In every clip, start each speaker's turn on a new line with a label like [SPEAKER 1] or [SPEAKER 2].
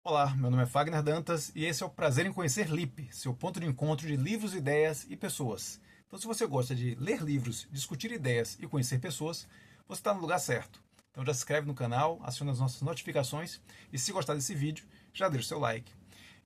[SPEAKER 1] Olá, meu nome é Fagner Dantas e esse é o Prazer em Conhecer LIP, seu ponto de encontro de livros, ideias e pessoas. Então, se você gosta de ler livros, discutir ideias e conhecer pessoas, você está no lugar certo. Então, já se inscreve no canal, aciona as nossas notificações e, se gostar desse vídeo, já deixa o seu like.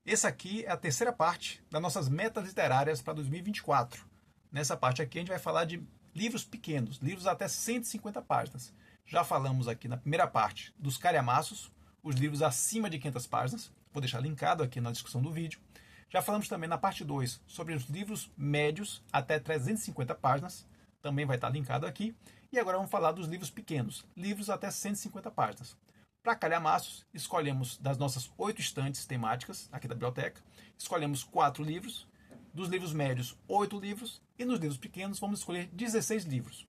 [SPEAKER 1] Essa aqui é a terceira parte das nossas metas literárias para 2024. Nessa parte aqui, a gente vai falar de livros pequenos, livros até 150 páginas. Já falamos aqui na primeira parte dos calhamaços, os livros acima de 500 páginas, vou deixar linkado aqui na descrição do vídeo. Já falamos também na parte 2 sobre os livros médios até 350 páginas, também vai estar linkado aqui. E agora vamos falar dos livros pequenos, livros até 150 páginas. Para calhamaços, escolhemos das nossas 8 estantes temáticas aqui da biblioteca, escolhemos 4 livros, dos livros médios 8 livros e nos livros pequenos vamos escolher 16 livros.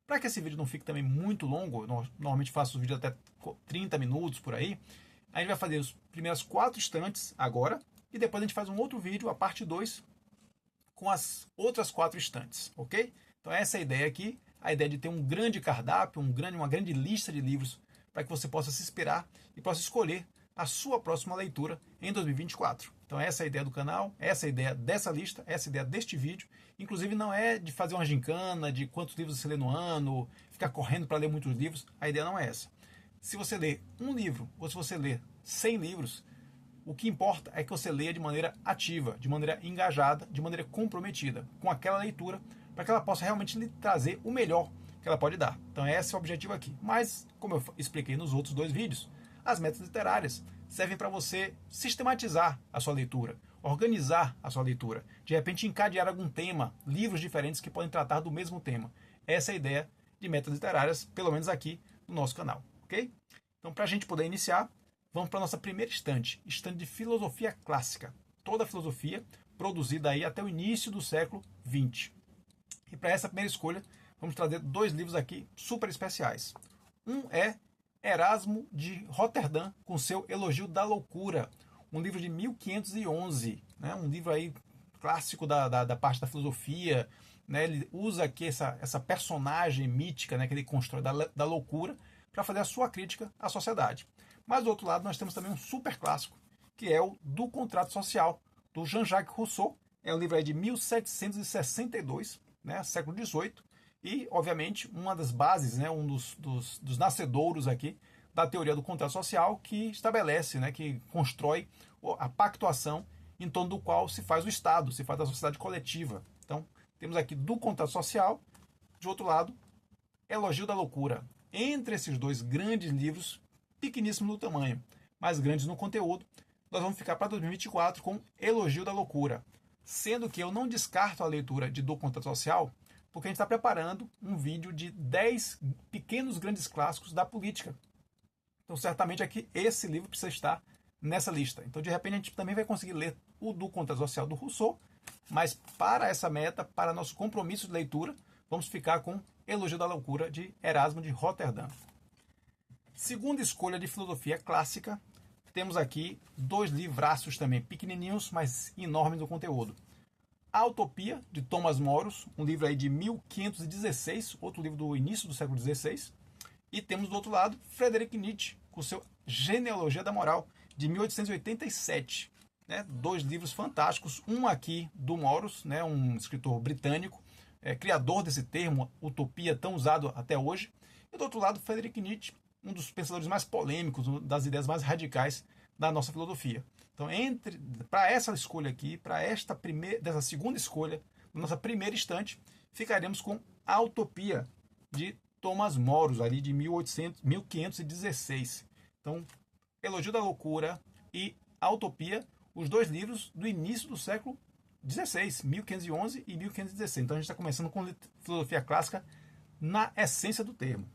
[SPEAKER 1] Para que esse vídeo não fique também muito longo, eu normalmente faço os vídeos até 30 minutos por aí, a gente vai fazer as primeiras 4 estantes agora, e depois a gente faz um outro vídeo, a parte 2, com as outras 4 estantes, ok? Então essa é a ideia aqui, a ideia de ter um grande cardápio, uma grande lista de livros, para que você possa se inspirar e possa escolher a sua próxima leitura em 2024. Então essa é a ideia do canal, essa é a ideia dessa lista, essa é a ideia deste vídeo. Inclusive não é de fazer uma gincana, de quantos livros você lê no ano, ficar correndo para ler muitos livros, a ideia não é essa. Se você lê um livro, ou se você lê 100 livros, o que importa é que você leia de maneira ativa, de maneira engajada, de maneira comprometida com aquela leitura, para que ela possa realmente lhe trazer o melhor que ela pode dar. Então esse é o objetivo aqui. Mas, como eu expliquei nos outros 2 vídeos, as metas literárias servem para você sistematizar a sua leitura, organizar a sua leitura, de repente encadear algum tema, livros diferentes que podem tratar do mesmo tema. Essa é a ideia de metas literárias, pelo menos aqui no nosso canal, ok? Então, para a gente poder iniciar, vamos para a nossa primeira estante de filosofia clássica. Toda a filosofia produzida aí até o início do século XX. E para essa primeira escolha, vamos trazer 2 livros aqui super especiais. Um é Erasmo de Roterdã, com seu Elogio da Loucura, um livro de 1511, né? Um livro aí clássico da parte da filosofia, né? Ele usa aqui essa personagem mítica, né, que ele constrói da loucura para fazer a sua crítica à sociedade. Mas do outro lado nós temos também um super clássico, que é o Do Contrato Social, do Jean-Jacques Rousseau. É um livro aí de 1762, né, século XVIII, e, obviamente, uma das bases, né, um dos nascedouros aqui da teoria do contrato social, que estabelece, né, que constrói a pactuação em torno do qual se faz o Estado, se faz a sociedade coletiva. Então, temos aqui do contrato social, de outro lado, Elogio da Loucura. Entre esses 2 grandes livros, pequeníssimos no tamanho, mas grandes no conteúdo, nós vamos ficar para 2024 com Elogio da Loucura. Sendo que eu não descarto a leitura de Do Contrato Social, porque a gente está preparando um vídeo de 10 pequenos grandes clássicos da política. Então, certamente aqui esse livro precisa estar nessa lista. Então, de repente, a gente também vai conseguir ler o Do Contrato Social do Rousseau, mas para essa meta, para nosso compromisso de leitura, vamos ficar com Elogio da Loucura, de Erasmo de Roterdã. Segunda escolha de filosofia clássica, temos aqui 2 livraços também pequenininhos, mas enormes no conteúdo. A Utopia, de Thomas Moros, um livro aí de 1516, outro livro do início do século XVI. E temos do outro lado Friedrich Nietzsche, com seu Genealogia da Moral, de 1887. Né? 2 livros fantásticos, um aqui do Moros, né? Um escritor britânico, criador desse termo, utopia, tão usado até hoje. E do outro lado, Friedrich Nietzsche, um dos pensadores mais polêmicos, das ideias mais radicais da nossa filosofia. Então, para essa escolha aqui, dessa segunda escolha, nossa primeira estante, ficaremos com A Utopia, de Thomas Moros, ali de 1516. Então, Elogio da Loucura e A Utopia, os 2 livros do início do século XVI, 1511 e 1516. Então, a gente está começando com filosofia clássica na essência do termo.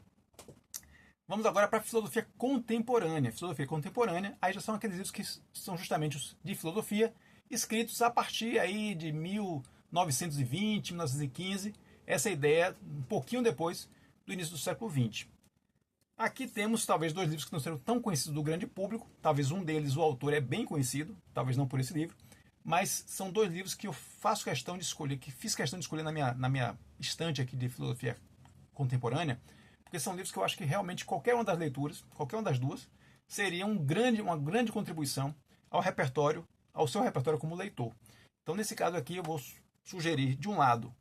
[SPEAKER 1] Vamos agora para a filosofia contemporânea. Filosofia contemporânea, aí já são aqueles livros que são justamente os de filosofia, escritos a partir aí de 1920, 1915. Essa ideia um pouquinho depois do início do século XX. Aqui temos talvez 2 livros que não serão tão conhecidos do grande público. Talvez um deles, o autor, é bem conhecido, talvez não por esse livro. Mas são 2 livros que eu faço questão de escolher, que fiz questão de escolher na minha estante aqui de filosofia contemporânea, porque são livros que eu acho que realmente qualquer uma das leituras, qualquer uma das 2, seria uma grande contribuição ao seu repertório como leitor. Então, nesse caso aqui, eu vou sugerir, de um lado,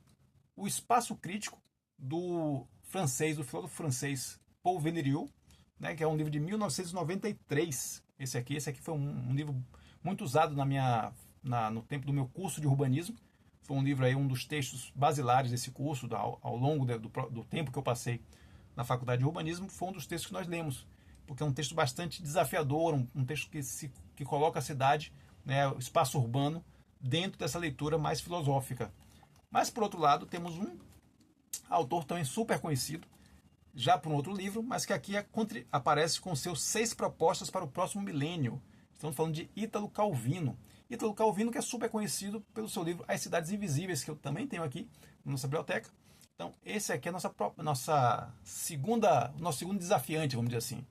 [SPEAKER 1] o Espaço Crítico, do filósofo francês Paul Valéry, né, que é um livro de 1993. Esse aqui foi um livro muito usado no tempo do meu curso de urbanismo. Foi um livro aí, um dos textos basilares desse curso, ao longo do tempo que eu passei na faculdade de urbanismo, foi um dos textos que nós lemos, porque é um texto bastante desafiador, um texto que coloca a cidade, né, o espaço urbano, dentro dessa leitura mais filosófica. Mas, por outro lado, temos um autor também super conhecido, já por um outro livro, mas que aqui aparece com seus 6 propostas para o próximo milênio. Estamos falando de Ítalo Calvino. Ítalo Calvino, que é super conhecido pelo seu livro As Cidades Invisíveis, que eu também tenho aqui na nossa biblioteca. Então, esse aqui é nosso segundo desafiante, vamos dizer assim.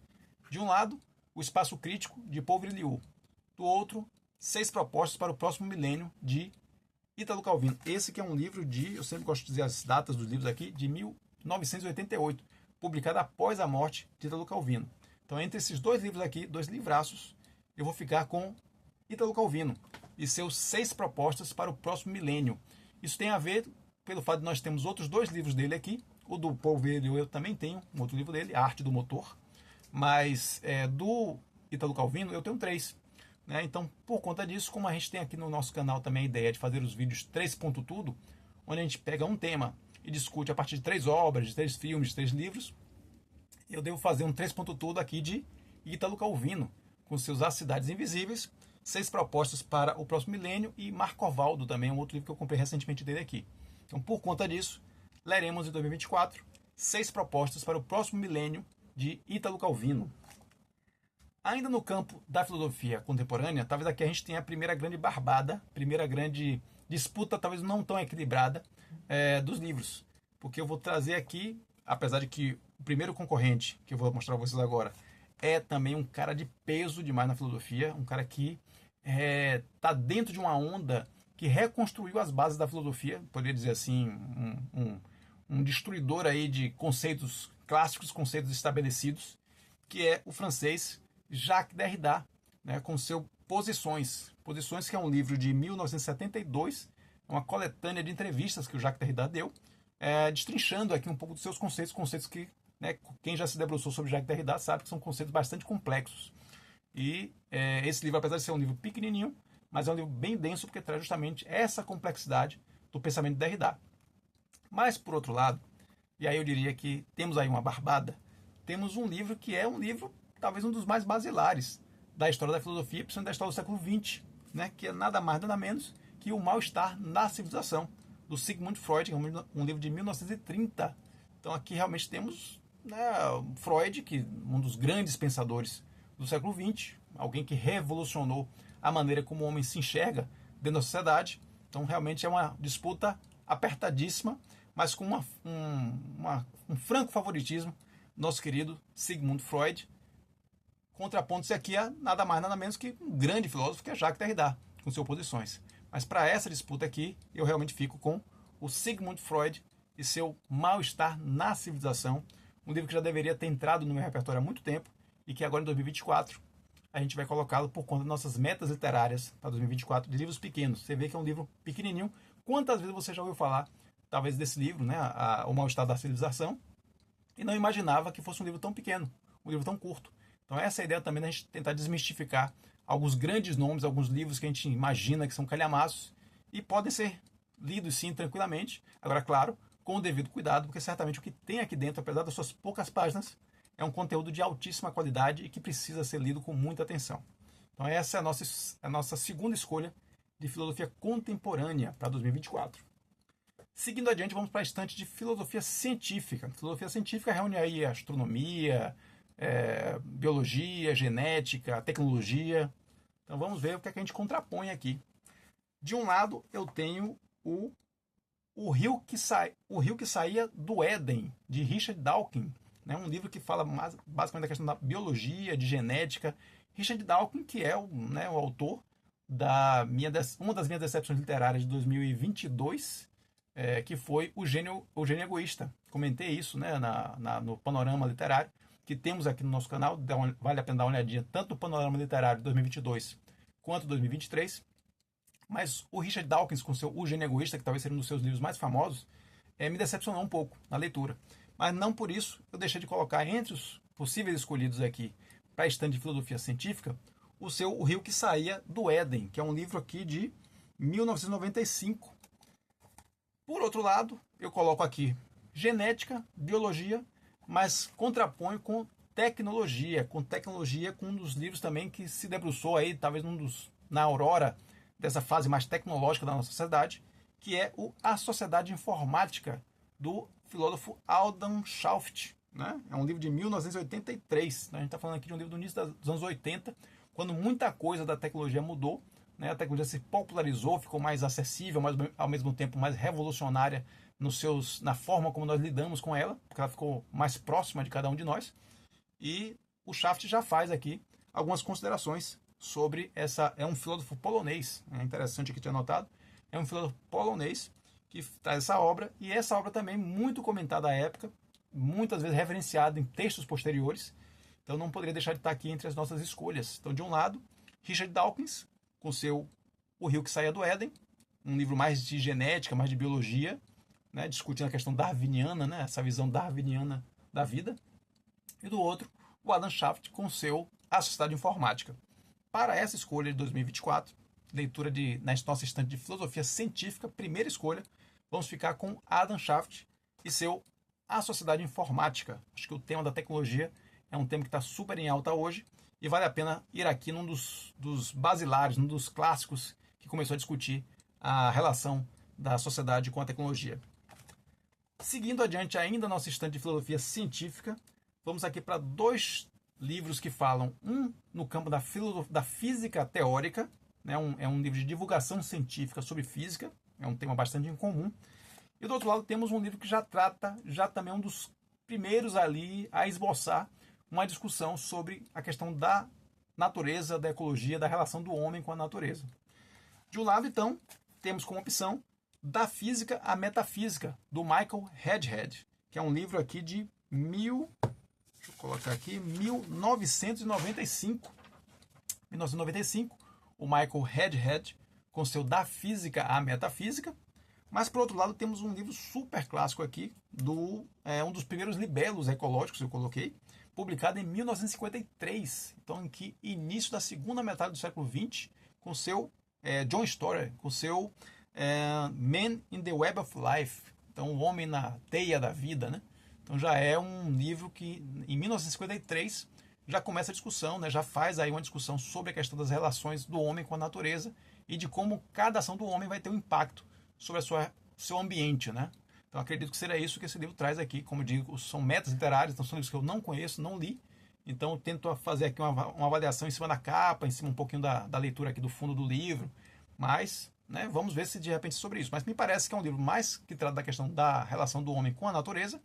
[SPEAKER 1] De um lado, o Espaço Crítico, de Paul Valéry. Do outro, 6 propostas para o próximo milênio, de Ítalo Calvino. Esse que é um livro eu sempre gosto de dizer as datas dos livros aqui, de 1988, publicado após a morte de Ítalo Calvino. Então, entre esses 2 livros aqui, 2 livraços, eu vou ficar com Ítalo Calvino e seus 6 propostas para o próximo milênio. Isso tem a ver pelo fato de nós termos outros 2 livros dele aqui. O do Paul Valéry eu também tenho, um outro livro dele, A Arte do Motor. Mas do Ítalo Calvino eu tenho 3. Né? Então, por conta disso, como a gente tem aqui no nosso canal também a ideia de fazer os vídeos 3 ponto tudo, onde a gente pega um tema e discute a partir de 3 obras, de 3 filmes, de 3 livros, eu devo fazer um 3 ponto tudo aqui de Ítalo Calvino, com seus As Cidades Invisíveis, 6 propostas para o próximo milênio, e Marcovaldo também, um outro livro que eu comprei recentemente dele aqui. Então, por conta disso, leremos em 2024 6 propostas para o próximo milênio de Ítalo Calvino. Ainda no campo da filosofia contemporânea, talvez aqui a gente tenha a primeira grande barbada, primeira grande disputa, talvez não tão equilibrada, dos livros. Porque eu vou trazer aqui, apesar de que o primeiro concorrente, que eu vou mostrar para vocês agora, é também um cara de peso demais na filosofia, um cara que está dentro de uma onda que reconstruiu as bases da filosofia, poderia dizer assim, um destruidor aí de conceitos clássicos, conceitos estabelecidos, que é o francês Jacques Derrida, né, com seu Posições, que é um livro de 1972, uma coletânea de entrevistas que o Jacques Derrida deu, destrinchando aqui um pouco dos seus conceitos que, né, quem já se debruçou sobre Jacques Derrida sabe que são conceitos bastante complexos. E esse livro, apesar de ser um livro pequenininho, mas é um livro bem denso, porque traz justamente essa complexidade do pensamento de Derrida. Mas, por outro lado, e aí eu diria que temos aí uma barbada, temos um livro que é um livro talvez um dos mais basilares da história da filosofia, principalmente da história do século XX, né, que é nada mais nada menos que O Mal-Estar na Civilização, do Sigmund Freud, que é um livro de 1930. Então aqui realmente temos, né, Freud, que um dos grandes pensadores do século XX, alguém que revolucionou a maneira como o homem se enxerga dentro da sociedade. Então realmente é uma disputa apertadíssima, mas com um franco favoritismo nosso querido Sigmund Freud. Contraponto-se aqui a nada mais nada menos que um grande filósofo, que é Jacques Derrida, com suas Posições. Mas para essa disputa aqui, eu realmente fico com o Sigmund Freud e seu Mal-Estar na Civilização, um livro que já deveria ter entrado no meu repertório há muito tempo e que agora em 2024 a gente vai colocá-lo por conta das nossas metas literárias para 2024 de livros pequenos. Você vê que é um livro pequenininho. Quantas vezes você já ouviu falar, talvez, desse livro, né, O Mal-Estar da Civilização, e não imaginava que fosse um livro tão pequeno, um livro tão curto. Então essa é a ideia também da gente tentar desmistificar alguns grandes nomes, alguns livros que a gente imagina que são calhamaços e podem ser lidos sim tranquilamente. Agora, claro, com o devido cuidado, porque certamente o que tem aqui dentro, apesar das suas poucas páginas, é um conteúdo de altíssima qualidade e que precisa ser lido com muita atenção. Então essa é a nossa segunda escolha de filosofia contemporânea para 2024. Seguindo adiante, vamos para a estante de filosofia científica. Filosofia científica reúne aí astronomia, biologia, genética, tecnologia. Então vamos ver o que é que a gente contrapõe aqui. De um lado, eu tenho o Rio que Saía do Éden, de Richard Dawkins, né? Um livro que fala basicamente da questão da biologia, de genética. Richard Dawkins, que é o autor uma das minhas decepções literárias de 2022, que foi O Gênio Egoísta. Comentei isso, né, no Panorama Literário. que temos aqui no nosso canal, vale a pena dar uma olhadinha tanto no Panorama Literário de 2022 quanto 2023. Mas o Richard Dawkins, com seu O Gênio Egoísta, que talvez seja um dos seus livros mais famosos, me decepcionou um pouco na leitura. Mas não por isso eu deixei de colocar entre os possíveis escolhidos aqui para a estante de filosofia científica O Rio que Saía do Éden, que é um livro aqui de 1995. Por outro lado, eu coloco aqui genética, biologia, mas contraponho com tecnologia, com um dos livros também que se debruçou aí, talvez na aurora dessa fase mais tecnológica da nossa sociedade, que é A Sociedade Informática, do filósofo Adam Schaft. Né? É um livro de 1983. A gente está falando aqui de um livro do início dos anos 80, quando muita coisa da tecnologia mudou. Né? A tecnologia se popularizou, ficou mais acessível, mas ao mesmo tempo mais revolucionária na forma como nós lidamos com ela, porque ela ficou mais próxima de cada um de nós. E o Schaft já faz aqui algumas considerações sobre essa. É um filósofo polonês, é interessante aqui ter anotado. É um filósofo polonês que traz essa obra, e essa obra também muito comentada à época, muitas vezes referenciada em textos posteriores. Então não poderia deixar de estar aqui entre as nossas escolhas. Então, de um lado, Richard Dawkins, com seu O Rio que Saía do Éden, um livro mais de genética, mais de biologia, né, discutindo a questão darwiniana, né, essa visão darwiniana da vida. E do outro, o Adam Schaft com seu A Sociedade Informática. Para essa escolha de 2024, leitura na nossa estante de filosofia científica, primeira escolha, vamos ficar com Adam Schaft e seu A Sociedade Informática. Acho que o tema da tecnologia é um tema que está super em alta hoje e vale a pena ir aqui num dos basilares, num dos clássicos que começou a discutir a relação da sociedade com a tecnologia. Seguindo adiante ainda a nossa estante de filosofia científica, vamos aqui para dois livros que falam, um no campo da física teórica, né, é um livro de divulgação científica sobre física, é um tema bastante incomum, e do outro lado temos um livro que já também um dos primeiros ali a esboçar uma discussão sobre a questão da natureza, da ecologia, da relação do homem com a natureza. De um lado, então, temos como opção Da Física à Metafísica, do Michael Headhead, que é um livro aqui de 1995. 1995, o Michael Headhead, com seu Da Física à Metafísica. Mas, por outro lado, temos um livro super clássico aqui, um dos primeiros libelos ecológicos que eu coloquei, publicado em 1953, então em que início da segunda metade do século XX, com seu John Storer, com seu Man in the Web of Life, então o homem na teia da vida, né? Então já é um livro que em 1953 já começa a discussão, né? Já faz aí uma discussão sobre a questão das relações do homem com a natureza e de como cada ação do homem vai ter um impacto sobre seu ambiente, né? Então acredito que seria isso que esse livro traz aqui. Como eu digo, são metas literárias, então são livros que eu não conheço, não li. Então eu tento fazer aqui uma avaliação em cima da capa, em cima um pouquinho da leitura aqui do fundo do livro. Mas, né, vamos ver se de repente é sobre isso. Mas me parece que é um livro mais que trata da questão da relação do homem com a natureza,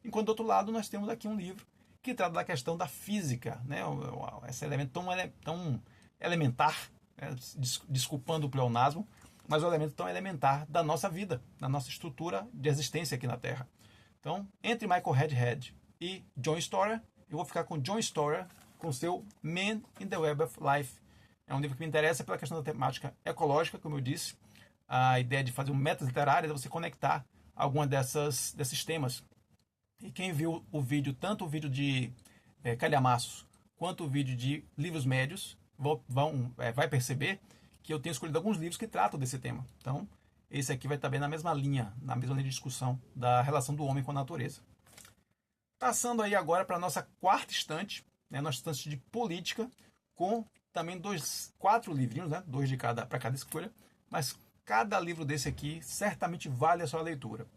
[SPEAKER 1] enquanto do outro lado nós temos aqui um livro que trata da questão da física, né? Esse elemento tão elementar, né? Desculpando o pleonasmo, mas o elemento tão elementar da nossa vida, da nossa estrutura de existência aqui na Terra. Então, entre Michael Headhead e John Storer, eu vou ficar com John Storer, com seu Man in the Web of Life. É um livro que me interessa pela questão da temática ecológica, como eu disse. A ideia de fazer um metas literárias é você conectar alguma desses temas. E quem viu o vídeo, tanto o vídeo de calhamaços, quanto o vídeo de livros médios, vai perceber que eu tenho escolhido alguns livros que tratam desse tema. Então, esse aqui vai estar bem na mesma linha de discussão da relação do homem com a natureza. Passando aí agora para a nossa quarta estante, né, nossa estante de política, com também 4 livrinhos, né, 2 para cada escolha, mas cada livro desse aqui certamente vale a sua leitura.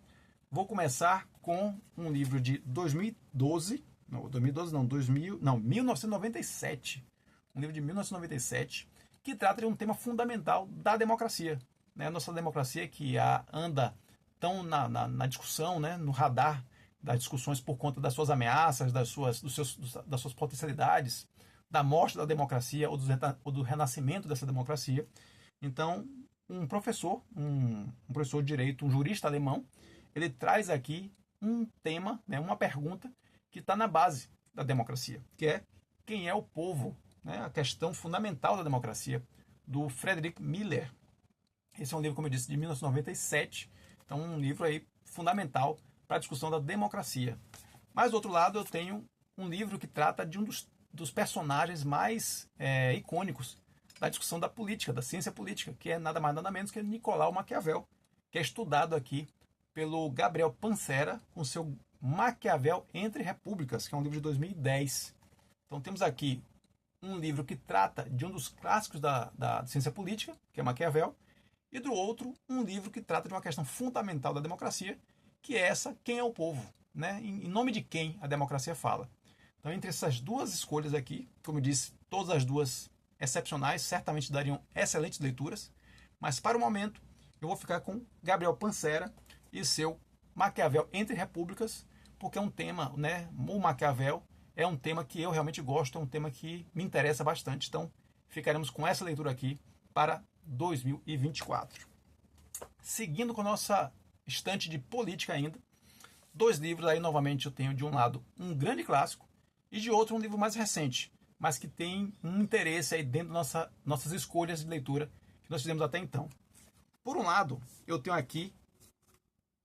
[SPEAKER 1] Vou começar com um livro de 1997. Um livro de 1997, que trata de um tema fundamental da democracia. Né? A nossa democracia que anda tão na discussão, né? No radar das discussões por conta das suas ameaças, das suas potencialidades, da morte da democracia ou do renascimento dessa democracia. Então, um professor de direito, um jurista alemão, ele traz aqui um tema, né? Uma pergunta que está na base da democracia, que é quem é o povo, né? A questão fundamental da democracia, do Friedrich Miller. Esse é um livro, como eu disse, de 1997, então um livro aí fundamental para a discussão da democracia. Mas do outro lado eu tenho um livro que trata de um dos personagens mais icônicos da discussão da política, da ciência política, que é nada mais nada menos que Nicolau Maquiavel, que é estudado aqui pelo Gabriel Pansera com seu Maquiavel Entre Repúblicas, que é um livro de 2010. Então temos aqui um livro que trata de um dos clássicos da ciência política, que é Maquiavel, e do outro, um livro que trata de uma questão fundamental da democracia, que é essa, quem é o povo, né? Em nome de quem a democracia fala. Então, entre essas duas escolhas aqui, como eu disse, todas as duas excepcionais, certamente dariam excelentes leituras, mas para o momento eu vou ficar com Gabriel Pansera e seu Maquiavel Entre Repúblicas, porque é um tema, né? O Maquiavel é um tema que eu realmente gosto, é um tema que me interessa bastante. Então, ficaremos com essa leitura aqui para 2024. Seguindo com a nossa estante de política ainda, dois livros aí novamente eu tenho de um lado um grande clássico e de outro um livro mais recente, mas que tem um interesse aí dentro das nossas escolhas de leitura que nós fizemos até então. Por um lado, eu tenho aqui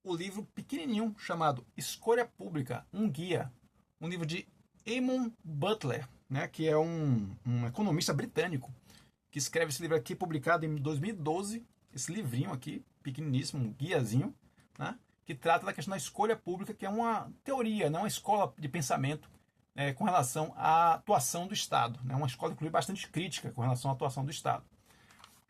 [SPEAKER 1] o livro pequenininho chamado Escolha Pública, um guia, um livro de Eamon Butler, né, que é um economista britânico, que escreve esse livro aqui, publicado em 2012, esse livrinho aqui, pequeniníssimo, um guiazinho, né, que trata da questão da escolha pública, que é uma teoria, né, uma escola de pensamento com relação à atuação do Estado, né, uma escola, inclusive, bastante crítica com relação à atuação do Estado.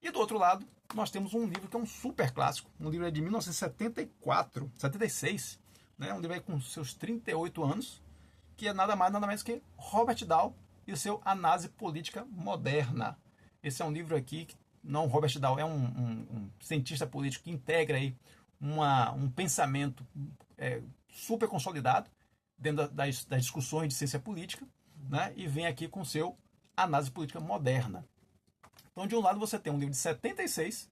[SPEAKER 1] E do outro lado, nós temos um livro que é um super clássico, um livro de 1976, né, um livro aí com seus 38 anos, que é nada mais nada menos que Robert Dahl e o seu Análise Política Moderna. Esse é um livro aqui, não, Robert Dahl é um cientista político que integra aí um pensamento super consolidado dentro das discussões de ciência política, né, e vem aqui com seu Análise Política Moderna. Então, de um lado você tem um livro de 76,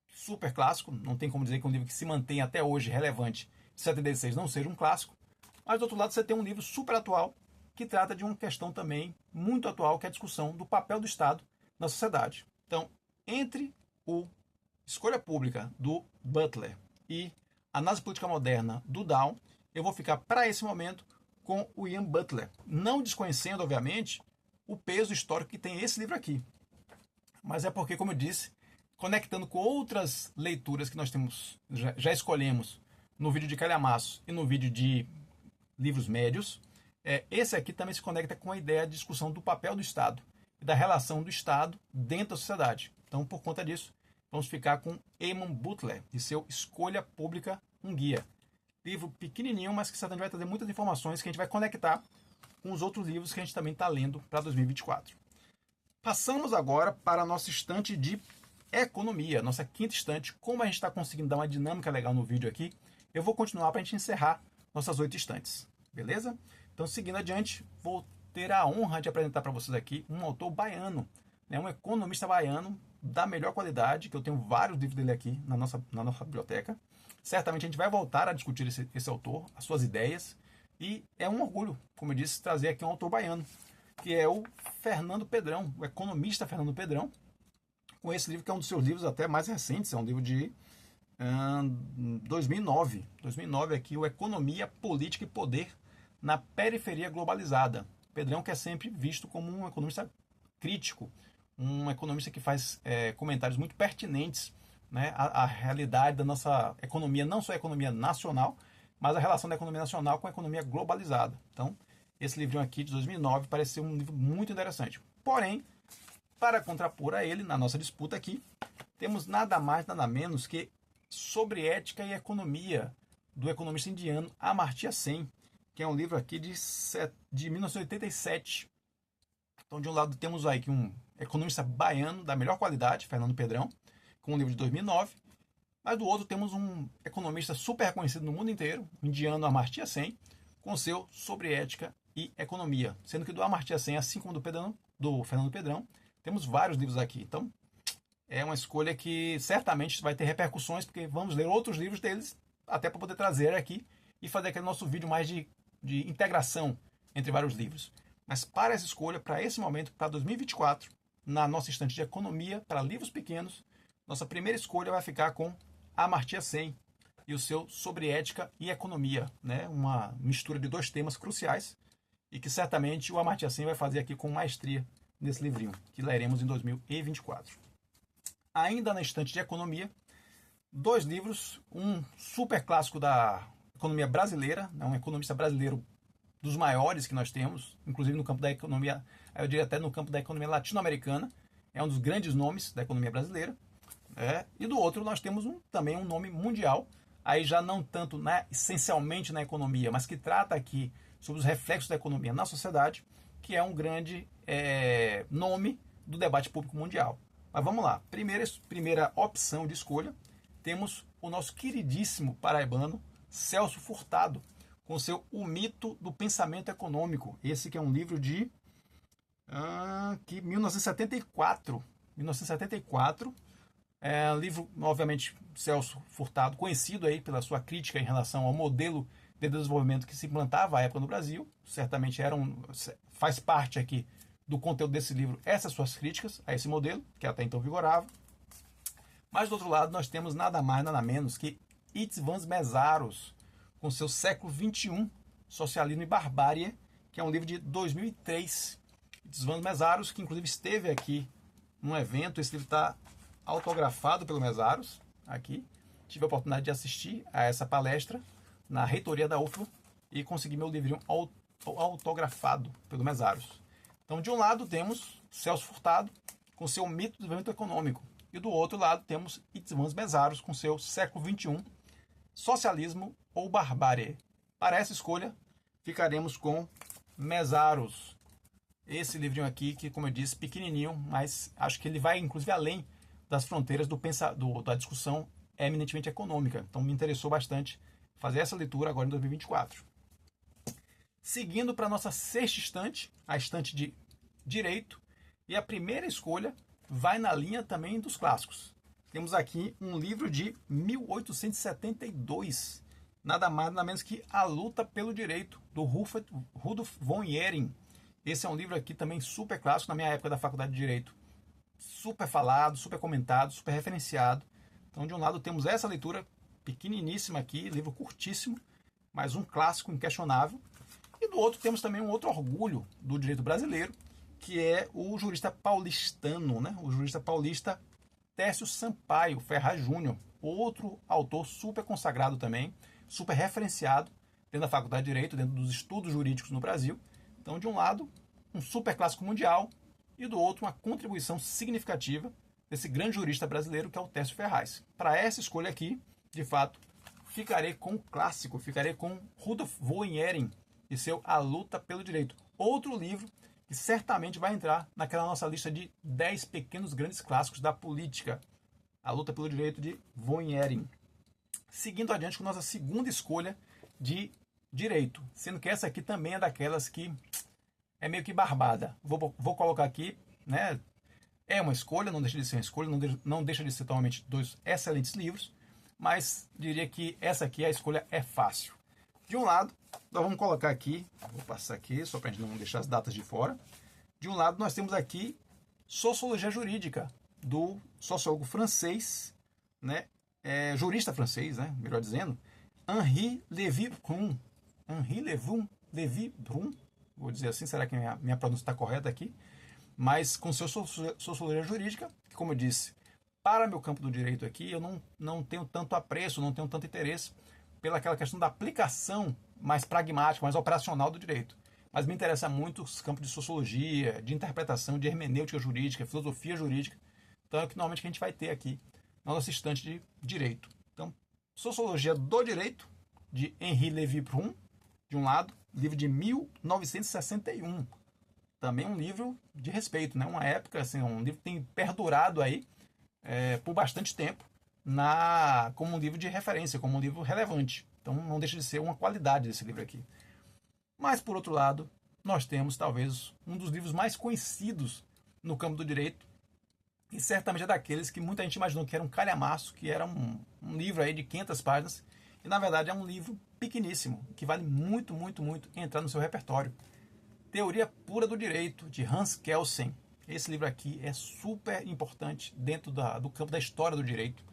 [SPEAKER 1] super clássico, não tem como dizer que é um livro que se mantém até hoje relevante, de 76 não seja um clássico, mas do outro lado você tem um livro super atual, que trata de uma questão também muito atual, que é a discussão do papel do Estado na sociedade. Então, entre o Escolha Pública, do Butler, e Análise Política Moderna, do Dahl, eu vou ficar, para esse momento, com o Ian Butler, não desconhecendo, obviamente, o peso histórico que tem esse livro aqui. Mas é porque, como eu disse, conectando com outras leituras que nós temos, já escolhemos no vídeo de calhamaço e no vídeo de livros médios, esse aqui também se conecta com a ideia de discussão do papel do Estado e da relação do Estado dentro da sociedade. Então, por conta disso, vamos ficar com Eamon Butler e seu Escolha Pública, um guia. Livro pequenininho, mas que certamente vai trazer muitas informações que a gente vai conectar com os outros livros que a gente também está lendo para 2024. Passamos agora para a nossa estante de economia, nossa quinta estante. Como a gente está conseguindo dar uma dinâmica legal no vídeo aqui, eu vou continuar para a gente encerrar nossas 8 estantes, beleza? Então, seguindo adiante, vou ter a honra de apresentar para vocês aqui um autor baiano, né, um economista baiano da melhor qualidade, que eu tenho vários livros dele aqui na nossa biblioteca. Certamente a gente vai voltar a discutir esse autor, as suas ideias, e é um orgulho, como eu disse, trazer aqui um autor baiano, que é o Fernando Pedrão, o economista Fernando Pedrão, com esse livro que é um dos seus livros até mais recentes, é um livro de 2009. 2009 aqui, o Economia, Política e Poder na Periferia Globalizada. Pedrão, que é sempre visto como um economista crítico, um economista que faz comentários muito pertinentes, né, à realidade da nossa economia, não só a economia nacional, mas a relação da economia nacional com a economia globalizada. Então, esse livrinho aqui de 2009 parece ser um livro muito interessante. Porém, para contrapor a ele, na nossa disputa aqui, temos nada mais, nada menos que Sobre Ética e Economia, do economista indiano Amartya Sen, que é um livro aqui de 1987. Então, de um lado, temos aí um economista baiano da melhor qualidade, Fernando Pedrão, com um livro de 2009. Mas do outro, temos um economista super reconhecido no mundo inteiro, o indiano Amartya Sen, com seu Sobre Ética e Economia. Sendo que do Amartya Sen, assim como do Fernando Pedrão, temos vários livros aqui. Então, é uma escolha que certamente vai ter repercussões, porque vamos ler outros livros deles, até para poder trazer aqui e fazer aquele nosso vídeo mais de integração entre vários livros. Mas para essa escolha, para esse momento, para 2024, na nossa estante de economia, para livros pequenos, nossa primeira escolha vai ficar com Amartya Sen e o seu Sobre Ética e Economia, né? Uma mistura de dois temas cruciais e que certamente o Amartya Sen vai fazer aqui com maestria nesse livrinho, que leremos em 2024. Ainda na estante de economia, dois livros, um super clássico da economia brasileira, um economista brasileiro dos maiores que nós temos, inclusive no campo da economia, eu diria até no campo da economia latino-americana, é um dos grandes nomes da economia brasileira. E do outro nós temos também um nome mundial, aí já não tanto essencialmente na economia, mas que trata aqui sobre os reflexos da economia na sociedade, que é um grande nome do debate público mundial. Mas vamos lá, primeira opção de escolha, temos o nosso queridíssimo paraibano Celso Furtado, com seu O Mito do Pensamento Econômico. Esse que é um livro de 1974. 1974. É um livro, obviamente, Celso Furtado, conhecido aí pela sua crítica em relação ao modelo de desenvolvimento que se implantava à época no Brasil. Certamente faz parte aqui do conteúdo desse livro essas suas críticas a esse modelo, que até então vigorava. Mas, do outro lado, nós temos nada mais, nada menos que István Mesaros, com seu Século XXI, Socialismo e Barbárie, que é um livro de 2003. István Mesaros, que inclusive esteve aqui num evento, esse livro está autografado pelo Mesaros, aqui. Tive a oportunidade de assistir a essa palestra na reitoria da UFBA e consegui meu livrinho autografado pelo Mesaros. Então, de um lado temos Celso Furtado, com seu Mito do Desenvolvimento Econômico, e do outro lado temos István Mesaros, com seu Século XXI, Socialismo ou Barbárie. Para essa escolha, ficaremos com Mesaros. Esse livrinho aqui, que, como eu disse, pequenininho, mas acho que ele vai, inclusive, além das fronteiras da discussão eminentemente econômica. Então, me interessou bastante fazer essa leitura agora em 2024. Seguindo para a nossa sexta estante, a estante de Direito, e a primeira escolha vai na linha também dos clássicos. Temos aqui um livro de 1872, nada mais nada menos que A Luta pelo Direito, do Rudolf von Jhering. Esse é um livro aqui também super clássico na minha época da Faculdade de Direito. Super falado, super comentado, super referenciado. Então, de um lado temos essa leitura pequeniníssima aqui, livro curtíssimo, mas um clássico inquestionável. E do outro temos também um outro orgulho do direito brasileiro, que é o jurista paulistano, né? O jurista paulista Tércio Sampaio Ferraz Júnior, outro autor super consagrado também, super referenciado dentro da Faculdade de Direito, dentro dos estudos jurídicos no Brasil. Então, de um lado, um super clássico mundial, e do outro, uma contribuição significativa desse grande jurista brasileiro que é o Tércio Ferraz. Para essa escolha aqui, de fato, ficarei com o clássico, ficarei com Rudolf von Jhering e seu A Luta pelo Direito. Outro livro que certamente vai entrar naquela nossa lista de 10 pequenos grandes clássicos da política. A Luta pelo Direito de von Jhering. Seguindo adiante com nossa segunda escolha de direito, sendo que essa aqui também é daquelas que é meio que barbada. Vou colocar aqui, né? É uma escolha, não deixa de ser uma escolha, não deixa de ser totalmente dois excelentes livros, mas diria que essa aqui, a escolha é fácil. De um lado, nós vamos colocar aqui, vou passar aqui, só para a gente não deixar as datas de fora. De um lado, nós temos aqui Sociologia Jurídica, do sociólogo francês, né? Jurista francês, né? Melhor dizendo, Henri Lévy-Bruun. Henri Lévy-Bruun, vou dizer assim, será que minha pronúncia está correta aqui? Mas com seu Sociologia Jurídica, que, como eu disse, para meu campo do direito aqui, eu não tenho tanto apreço, não tenho tanto interesse pelaquela questão da aplicação mais pragmática, mais operacional do direito. Mas me interessa muito os campos de sociologia, de interpretação, de hermenêutica jurídica, filosofia jurídica. Então é o que normalmente a gente vai ter aqui na nossa estante de direito. Então, Sociologia do Direito, de Henri Lévy-Bruun, de um lado, livro de 1961. Também um livro de respeito, né? Uma época, assim, um livro que tem perdurado aí por bastante tempo como um livro de referência, como um livro relevante. Então não deixa de ser uma qualidade desse livro aqui. Mas, por outro lado, nós temos talvez um dos livros mais conhecidos no campo do direito, e certamente é daqueles que muita gente imaginou que era um calhamaço, que era um livro aí de 500 páginas, e na verdade é um livro pequeníssimo, que vale muito, muito, muito entrar no seu repertório. Teoria Pura do Direito, de Hans Kelsen. Esse livro aqui é super importante dentro do campo da história do direito,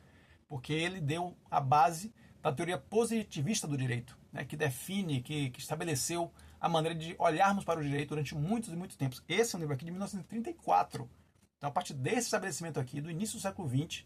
[SPEAKER 1] porque ele deu a base da teoria positivista do direito, né, que define, que estabeleceu a maneira de olharmos para o direito durante muitos e muitos tempos. Esse é um livro aqui de 1934. Então, a partir desse estabelecimento aqui, do início do século XX,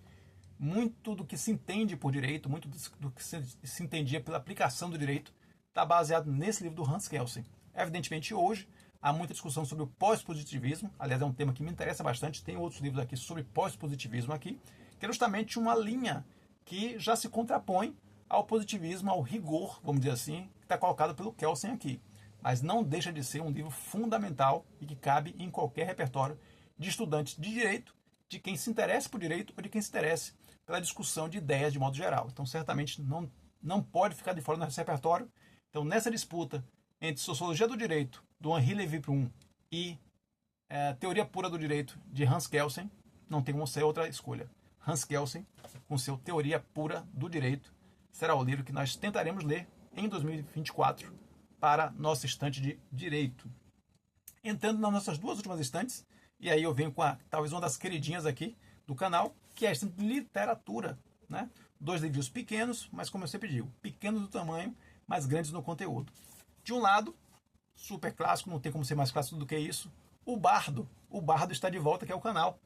[SPEAKER 1] muito do que se entende por direito, muito do que se entendia pela aplicação do direito, está baseado nesse livro do Hans Kelsen. Evidentemente, hoje, há muita discussão sobre o pós-positivismo. Aliás, é um tema que me interessa bastante. Tem outros livros aqui sobre pós-positivismo aqui, que é justamente uma linha que já se contrapõe ao positivismo, ao rigor, vamos dizer assim, que está colocado pelo Kelsen aqui. Mas não deixa de ser um livro fundamental e que cabe em qualquer repertório de estudantes de direito, de quem se interessa por direito ou de quem se interessa pela discussão de ideias de modo geral. Então, certamente, não pode ficar de fora nesse repertório. Então, nessa disputa entre Sociologia do Direito, do Henri Lévy-Bruun, e Teoria Pura do Direito, de Hans Kelsen, não tem como ser outra escolha. Hans Kelsen, com seu Teoria Pura do Direito, será o livro que nós tentaremos ler em 2024 para nossa estante de Direito. Entrando nas nossas duas últimas estantes, e aí eu venho com talvez uma das queridinhas aqui do canal, que é a estante de literatura, né? 2 livros pequenos, mas como eu sempre digo, pequenos no tamanho, mas grandes no conteúdo. De um lado, super clássico, não tem como ser mais clássico do que isso, o Bardo. O Bardo está de volta aqui ao canal.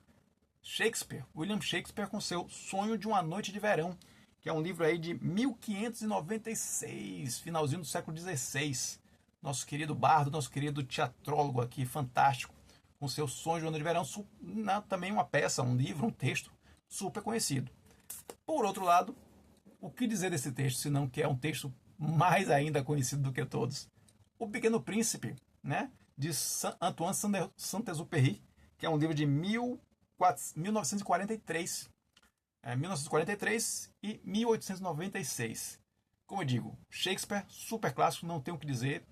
[SPEAKER 1] Shakespeare, William Shakespeare, com seu Sonho de uma Noite de Verão, que é um livro aí de 1596, finalzinho do século XVI. Nosso querido Bardo, nosso querido teatrólogo aqui, fantástico, com seu Sonho de uma Noite de Verão, também uma peça, um livro, um texto super conhecido. Por outro lado, o que dizer desse texto, senão que é um texto mais ainda conhecido do que todos? O Pequeno Príncipe, né, de Antoine Saint-Exupéry, que é um livro de 1943. 1943 e 1896. Como eu digo, Shakespeare, super clássico, não tenho o que dizer,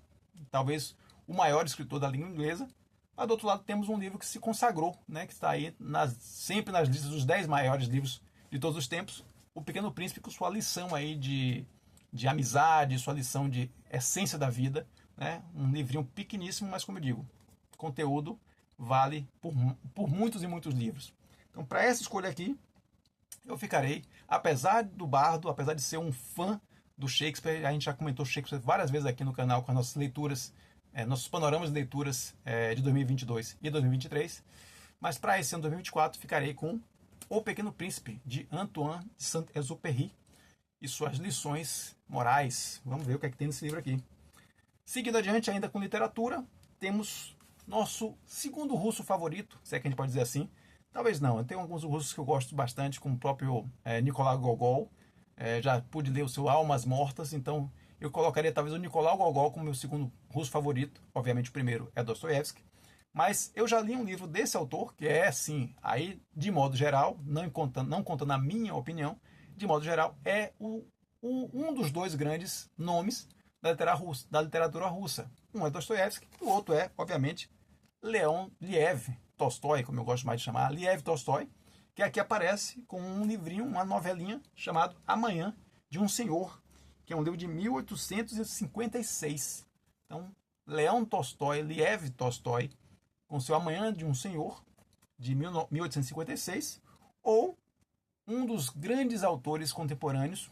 [SPEAKER 1] talvez o maior escritor da língua inglesa. Mas do outro lado temos um livro que se consagrou, né, que está aí sempre nas listas dos 10 maiores livros de todos os tempos, O Pequeno Príncipe, com sua lição aí de amizade, sua lição de essência da vida, né? Um livrinho pequeníssimo, mas como eu digo, conteúdo vale por muitos e muitos livros. Então, para essa escolha aqui, eu ficarei, apesar do Bardo, apesar de ser um fã do Shakespeare, a gente já comentou Shakespeare várias vezes aqui no canal com as nossas leituras, nossos panoramas de leituras de 2022 e 2023, mas para esse ano 2024 ficarei com O Pequeno Príncipe, de Antoine de Saint-Exupéry, e suas lições morais. Vamos ver o que é que tem nesse livro aqui. Seguindo adiante, ainda com literatura, temos nosso segundo russo favorito, se é que a gente pode dizer assim. Talvez não, eu tenho alguns russos que eu gosto bastante, como o próprio Nicolau Gogol. Já pude ler o seu Almas Mortas, então eu colocaria talvez o Nicolau Gogol como meu segundo russo favorito. Obviamente o primeiro é Dostoiévski. Mas eu já li um livro desse autor, que é, sim, aí de modo geral, não contando a minha opinião, de modo geral, é um dos 2 grandes nomes da literatura russa. Um é Dostoiévski, o outro é, obviamente, Liev Tolstói, como eu gosto mais de chamar, Liev Tolstói, que aqui aparece com um livrinho, uma novelinha chamado Amanhã de um Senhor, que é um livro de 1856. Então, Leão Tolstói, Liev Tolstói, com seu Amanhã de um Senhor, de 1856, ou um dos grandes autores contemporâneos,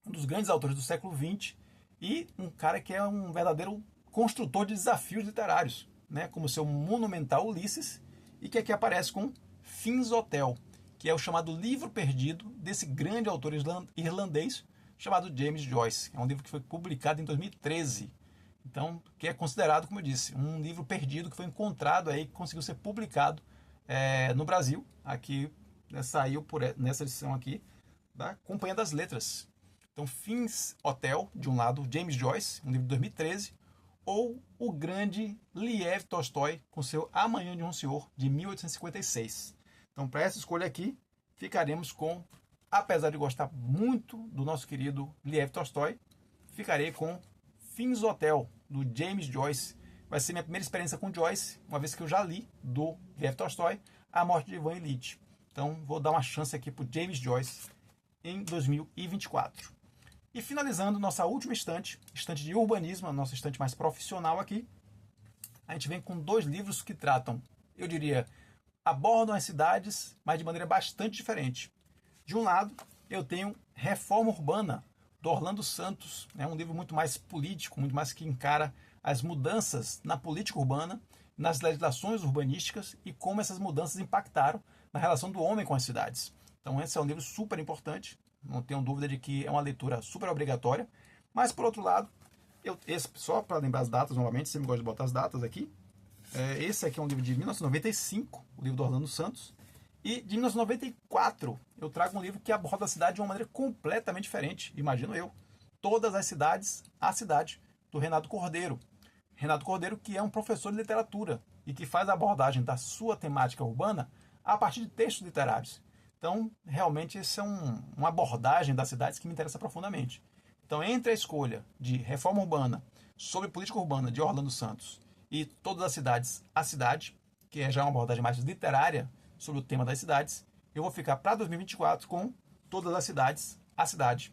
[SPEAKER 1] um dos grandes autores do século XX, e um cara que é um verdadeiro construtor de desafios literários, né, como seu monumental Ulisses, e que aqui aparece com Fins Hotel, que é o chamado livro perdido desse grande autor irlandês chamado James Joyce. É um livro que foi publicado em 2013. Então, que é considerado, como eu disse, um livro perdido que foi encontrado aí, que conseguiu ser publicado no Brasil. Aqui saiu nessa edição aqui da Companhia das Letras. Então, Fins Hotel, de um lado, James Joyce, um livro de 2013, ou o grande Liev Tolstói, com seu Amanhã de um Senhor, de 1856. Então, para essa escolha aqui, ficaremos com, apesar de gostar muito do nosso querido Liev Tolstói, ficarei com Fins Hotel, do James Joyce. Vai ser minha primeira experiência com Joyce, uma vez que eu já li do Liev Tolstói A Morte de Ivan Ilitch. Então, vou dar uma chance aqui para o James Joyce em 2024. E finalizando nossa última estante de urbanismo, a nossa estante mais profissional aqui, a gente vem com dois livros que tratam, eu diria, abordam as cidades, mas de maneira bastante diferente. De um lado, eu tenho Reforma Urbana, do Orlando Santos. É um livro muito mais político, muito mais que encara as mudanças na política urbana, nas legislações urbanísticas e como essas mudanças impactaram na relação do homem com as cidades. Então esse é um livro super importante, não tenho dúvida de que é uma leitura super obrigatória. Mas, por outro lado, só para lembrar as datas novamente, sempre gosto de botar as datas aqui, esse aqui é um livro de 1995, o livro do Orlando Santos. E de 1994 eu trago um livro que aborda a cidade de uma maneira completamente diferente, imagino eu. Todas as cidades, a cidade, do Renato Cordeiro. Renato Cordeiro, que é um professor de literatura e que faz a abordagem da sua temática urbana a partir de textos literários. Então, realmente, essa é uma abordagem das cidades que me interessa profundamente. Então, entre a escolha de Reforma Urbana sobre política urbana de Orlando Santos e Todas as Cidades, a Cidade, que é já uma abordagem mais literária sobre o tema das cidades, eu vou ficar para 2024 com Todas as Cidades, a Cidade.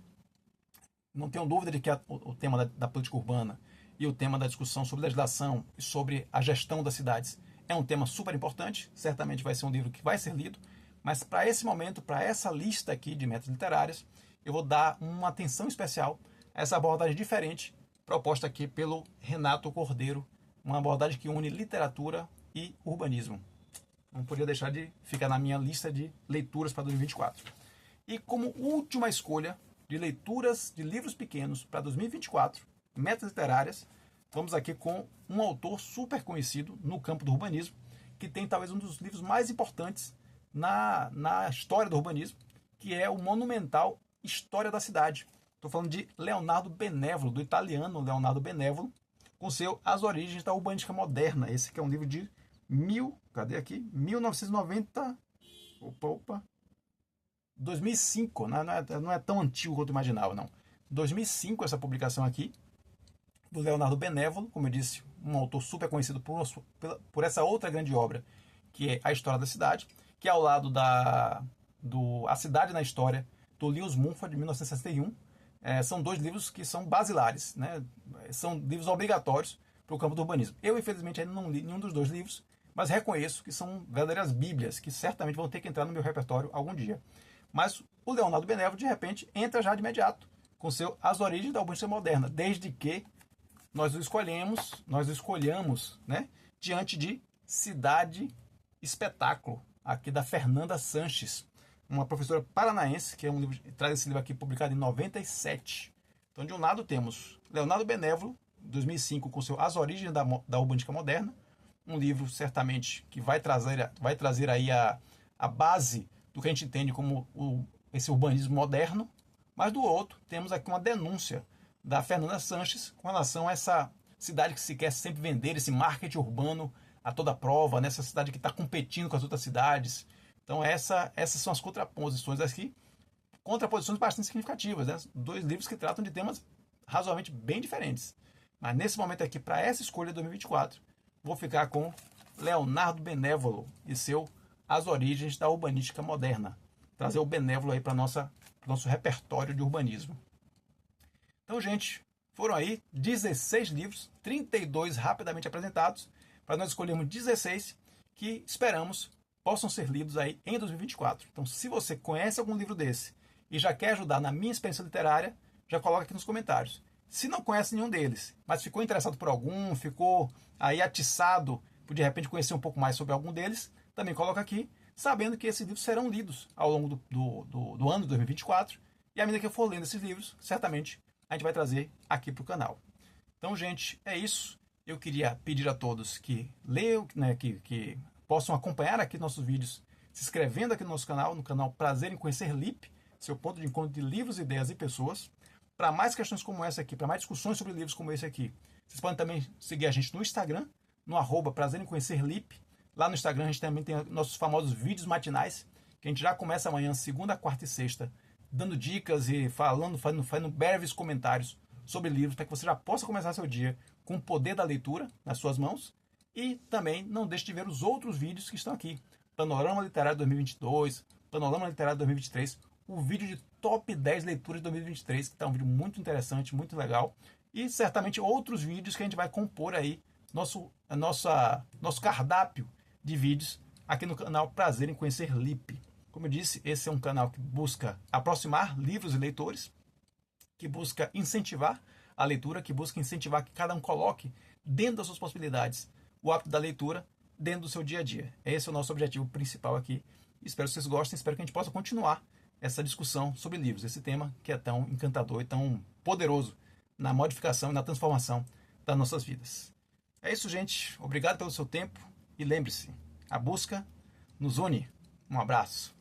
[SPEAKER 1] Não tenho dúvida de que o tema da política urbana e o tema da discussão sobre legislação e sobre a gestão das cidades é um tema super importante. Certamente vai ser um livro que vai ser lido, mas para esse momento, para essa lista aqui de metas literárias, eu vou dar uma atenção especial a essa abordagem diferente proposta aqui pelo Renato Cordeiro, uma abordagem que une literatura e urbanismo. Não podia deixar de ficar na minha lista de leituras para 2024. E como última escolha de leituras de livros pequenos para 2024, metas literárias, vamos aqui com um autor super conhecido no campo do urbanismo, que tem talvez um dos livros mais importantes na história do urbanismo, que é o monumental História da Cidade. Estou falando de Leonardo Benévolo, do italiano Leonardo Benévolo, com seu As Origens da Urbanística Moderna. Esse que é um livro de 1990, 2005, não é tão antigo quanto eu imaginava, não. 2005 essa publicação aqui, do Leonardo Benévolo, como eu disse, um autor super conhecido por essa outra grande obra, que é A História da Cidade, que é ao lado A Cidade na História, do Lewis Mumford, de 1961. São dois livros que são basilares, né? São livros obrigatórios para o campo do urbanismo. Eu, infelizmente, ainda não li nenhum dos dois livros, mas reconheço que são verdadeiras bíblias, que certamente vão ter que entrar no meu repertório algum dia. Mas o Leonardo Benévolo, de repente, entra já de imediato com seu As Origens da Urbanística Moderna, desde que nós o escolhamos, né, diante de Cidade Espetáculo, aqui da Fernanda Sanches, uma professora paranaense, que traz esse livro aqui publicado em 97. Então, de um lado temos Leonardo Benévolo, 2005, com seu As Origens da Urbanística Moderna, um livro certamente que vai trazer aí a base do que a gente entende como esse urbanismo moderno, mas do outro temos aqui uma denúncia da Fernanda Sanches com relação a essa cidade que se quer sempre vender, esse marketing urbano a toda prova, nessa cidade que está competindo com as outras cidades. Então essas são as contraposições aqui, contraposições bastante significativas, né? Dois livros que tratam de temas razoavelmente bem diferentes. Mas nesse momento aqui, para essa escolha de 2024, vou ficar com Leonardo Benévolo e seu As Origens da Urbanística Moderna. Trazer o Benévolo aí para o nosso repertório de urbanismo. Então, gente, foram aí 16 livros, 32 rapidamente apresentados, para nós escolhermos 16 que esperamos possam ser lidos aí em 2024. Então, se você conhece algum livro desse e já quer ajudar na minha experiência literária, já coloca aqui nos comentários. Se não conhece nenhum deles, mas ficou interessado por algum, ficou aí atiçado por de repente conhecer um pouco mais sobre algum deles, também coloca aqui, sabendo que esses livros serão lidos ao longo do ano de 2024. E à medida que eu for lendo esses livros, certamente a gente vai trazer aqui para o canal. Então, gente, é isso. Eu queria pedir a todos que leiam, né, que possam acompanhar aqui nossos vídeos, se inscrevendo aqui no nosso canal, no canal Prazer em Conhecer LIP, seu ponto de encontro de livros, ideias e pessoas. Para mais questões como essa aqui, para mais discussões sobre livros como esse aqui, vocês podem também seguir a gente no Instagram, no @Prazer em Conhecer LIP. Lá no Instagram a gente também tem nossos famosos vídeos matinais, que a gente já começa amanhã, segunda, quarta e sexta, dando dicas e fazendo breves comentários sobre livros, para que você já possa começar seu dia com o poder da leitura nas suas mãos. E também não deixe de ver os outros vídeos que estão aqui. Panorama Literário 2022, Panorama Literário 2023, o vídeo de top 10 leituras de 2023, que está um vídeo muito interessante, muito legal. E certamente outros vídeos que a gente vai compor aí nosso cardápio de vídeos aqui no canal Prazer em Conhecer Lipe. Como eu disse, esse é um canal que busca aproximar livros e leitores, que busca incentivar a leitura, que busca incentivar que cada um coloque dentro das suas possibilidades o hábito da leitura dentro do seu dia a dia. Esse é o nosso objetivo principal aqui. Espero que vocês gostem, espero que a gente possa continuar essa discussão sobre livros, esse tema que é tão encantador e tão poderoso na modificação e na transformação das nossas vidas. É isso, gente. Obrigado pelo seu tempo e lembre-se, a busca nos une. Um abraço.